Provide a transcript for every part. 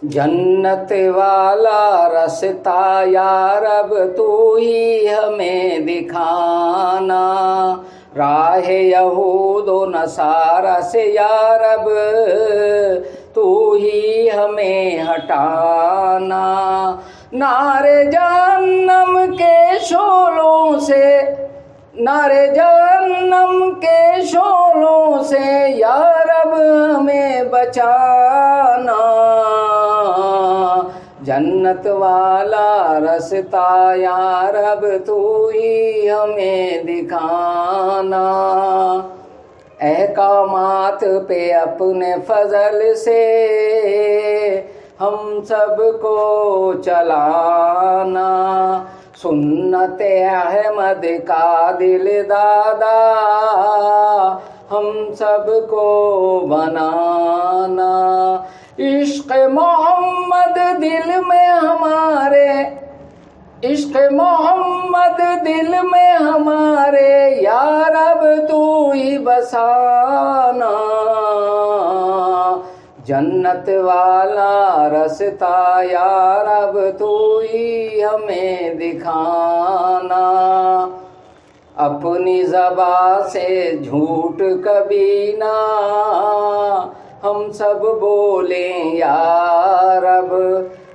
جنت والا رستہ یا رب تو ہی ہمیں دکھانا، راہ یہود و نصارہ سے یا رب تو ہی ہمیں ہٹانا، نارے جہنم کے شعلوں سے، نارے جہنم کے شعلوں سے یا رب ہمیں بچانا، جنت والا رستہ یا رب تو ہی ہمیں دکھانا، احکامات پہ اپنے فضل سے ہم سب کو چلانا، سنت احمد کا دل دادا ہم سب کو بنانا، عشق محمد دل میں ہمارے، عشق محمد دل میں ہمارے یا رب تو ہی بسانا، جنت والا رستہ یا رب تو ہی ہمیں دکھانا، اپنی زبان سے جھوٹ کبھی نہ ہم سب بولیں یا رب،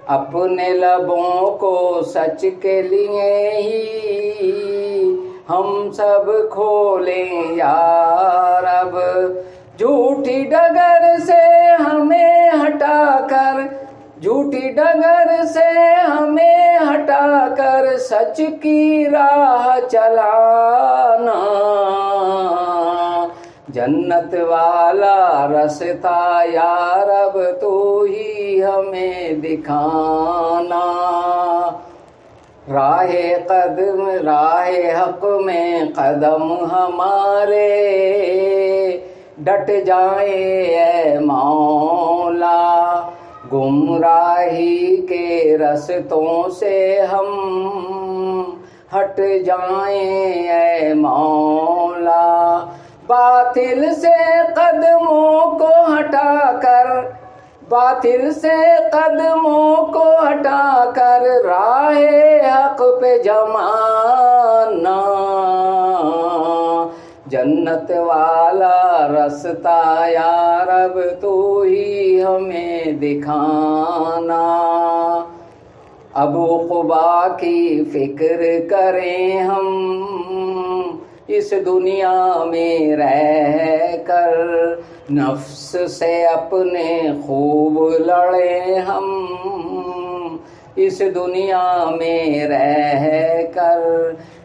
اپنے لبوں کو سچ کے لیے ہی ہم سب کھولیں یا رب، جھوٹی ڈگر سے ہمیں ہٹا کر، جھوٹی ڈگر سے ہمیں ہٹا کر سچ کی راہ چلانا، جنت والا رستہ یا رب تو ہی ہمیں دکھانا، راہ قدم، راہ حق میں قدم ہمارے ڈٹ جائیں اے مولا، گمراہی کے رستوں سے ہم ہٹ جائیں اے مولا، باطل سے قدموں کو ہٹا کر، باطل سے قدموں کو ہٹا کر راہ حق پہ جمانا، جنت والا رستہ یا رب تو ہی ہمیں دکھانا، ابو قبا کی فکر کریں ہم اس دنیا میں رہ کر، نفس سے اپنے خوب لڑیں ہم اس دنیا میں رہ کر،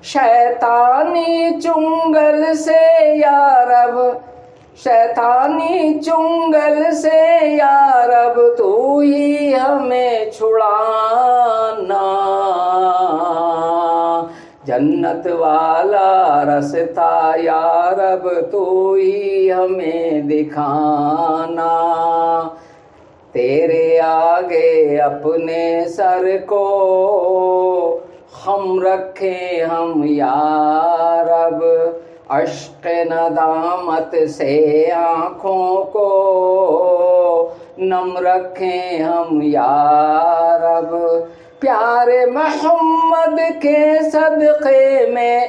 شیطانی چنگل سے یا رب، شیطانی چنگل سے یا رب تو ہی ہمیں چھڑانا، جنت والا رستہ یا رب تو ہی ہمیں دکھانا، تیرے آگے اپنے سر کو خم رکھیں ہم یا رب، اشک ندامت سے آنکھوں کو نم رکھیں ہم یا رب، پیارے محمد کے صدقے میں،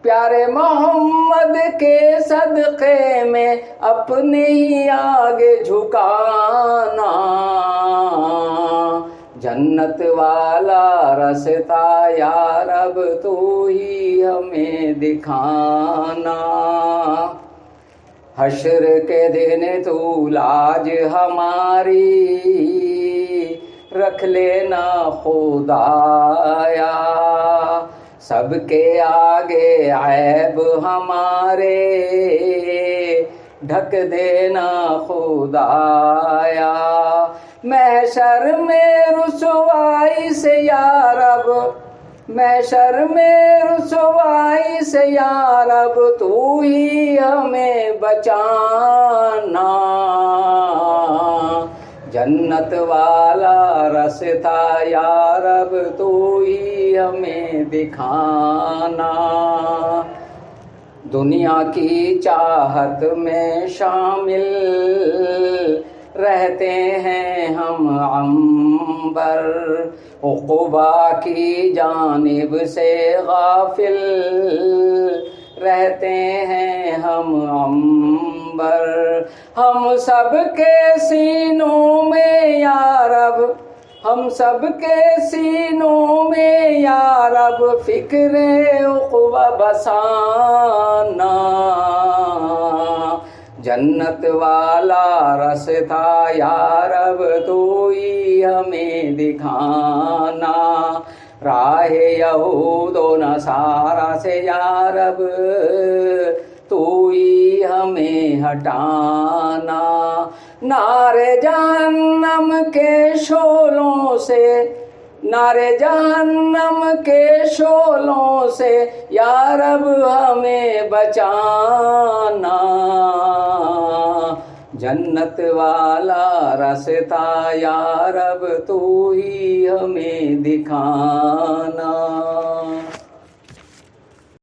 پیارے محمد کے صدقے میں اپنے ہی آگے جھکانا، جنت والا رستہ یا رب تو ہی ہمیں دکھانا، حشر کے دن تو لاج ہماری رکھ لینا خدایا، سب کے آگے عیب ہمارے ڈھک دینا خدایا، محشر میں رسوائی سے یا رب، محشر میں رسوائی سے یا رب تو ہی ہمیں بچانا، جنت والا رستہ یا رب تو ہی ہمیں دکھانا، دنیا کی چاہت میں شامل رہتے ہیں ہم ہم عنبر، عقبا کی جانب سے غافل رہتے ہیں ہم عنبر۔ ہم سب کے سینوں میں یا رب، ہم سب کے سینوں میں یا رب فکر عقبہ بسانا۔ جنت والا رستہ یا رب تو ہی ہمیں دکھانا، راہ یہود و نصارہ سے یا رب تو ہی ہمیں ہٹانا۔ نارے جہنم کے شعلوں سے، نارے جہنم کے شعلوں سے یا رب ہمیں بچانا۔ جنت والا رستہ یا رب تو ہی ہمیں دکھانا۔